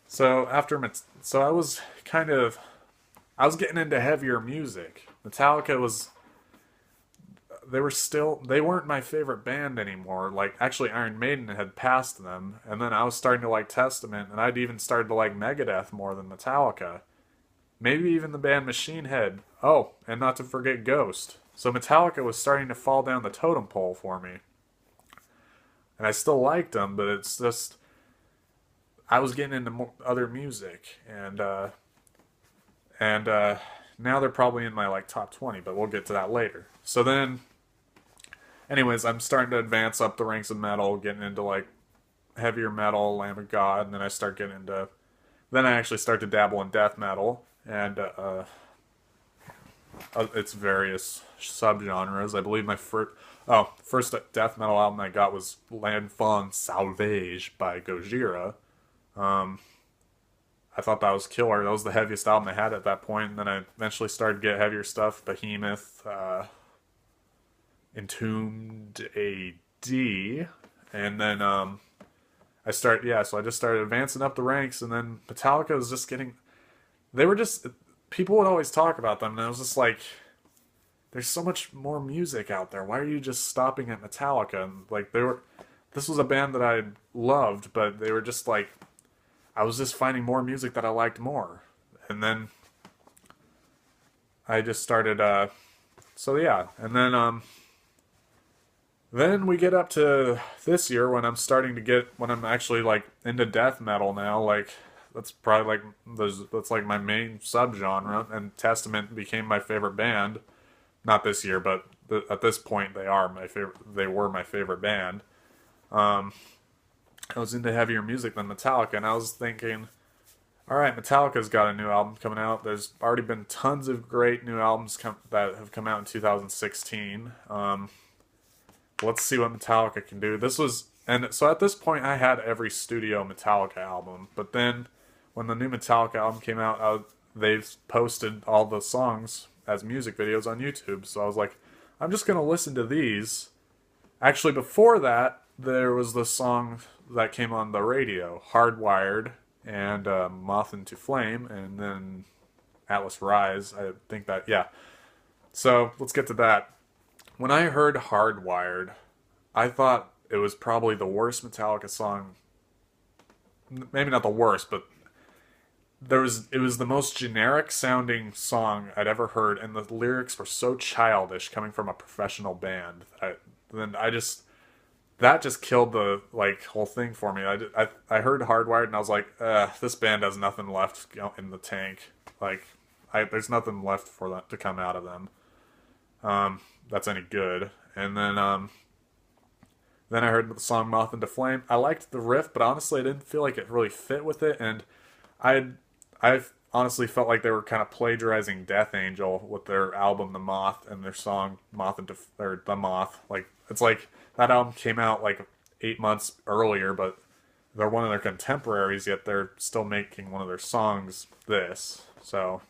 So so I was getting into heavier music. Metallica was they weren't my favorite band anymore. Like actually Iron Maiden had passed them, and then I was starting to like Testament, and I'd even started to like Megadeth more than Metallica. Maybe even the band Machine Head. Oh, and not to forget Ghost. So Metallica was starting to fall down the totem pole for me. And I still liked them, but it's just I was getting into other music, and now they're probably in my like top 20, but we'll get to that later. So then, anyways, I'm starting to advance up the ranks of metal, getting into like heavier metal, Lamb of God, and then then I actually start to dabble in death metal and its various subgenres. I believe my first death metal album I got was L'Enfant Sauvage by Gojira. Um, I thought that was killer. That was the heaviest album I had at that point. And then I eventually started to get heavier stuff. Behemoth, Entombed AD. And then so I just started advancing up the ranks. And then Metallica was just they were just, people would always talk about them. And I was just like, there's so much more music out there. Why are you just stopping at Metallica? And like, this was a band that I loved, but they were just like, I was just finding more music that I liked more. And then I just started so yeah, and then we get up to this year when I'm actually like into death metal now, like that's probably that's like my main subgenre, and Testament became my favorite band. Not this year, but at this point they were my favorite band. Um I was into heavier music than Metallica, and I was thinking, all right, Metallica's got a new album coming out. There's already been tons of great new albums that have come out in 2016. Let's see what Metallica can do. And so at this point, I had every studio Metallica album, but then when the new Metallica album came out, they've posted all the songs as music videos on YouTube. So I was like, I'm just gonna listen to these. Actually, before that, there was the song that came on the radio, Hardwired, and Moth into Flame, and then Atlas Rise. I think that, yeah. So let's get to that. When I heard Hardwired, I thought it was probably the worst Metallica song. Maybe not the worst, but it was the most generic sounding song I'd ever heard, and the lyrics were so childish coming from a professional band. Then I just that just killed the like whole thing for me. I heard Hardwired and I was like, this band has nothing left in the tank. Like, there's nothing left for that to come out of them. That's any good. And then I heard the song Moth into Flame. I liked the riff, but honestly, I didn't feel like it really fit with it. And I honestly felt like they were kind of plagiarizing Death Angel with their album The Moth and their song Moth into or The Moth. Like, it's like that album came out like 8 months earlier, but they're one of their contemporaries, yet they're still making one of their songs this. So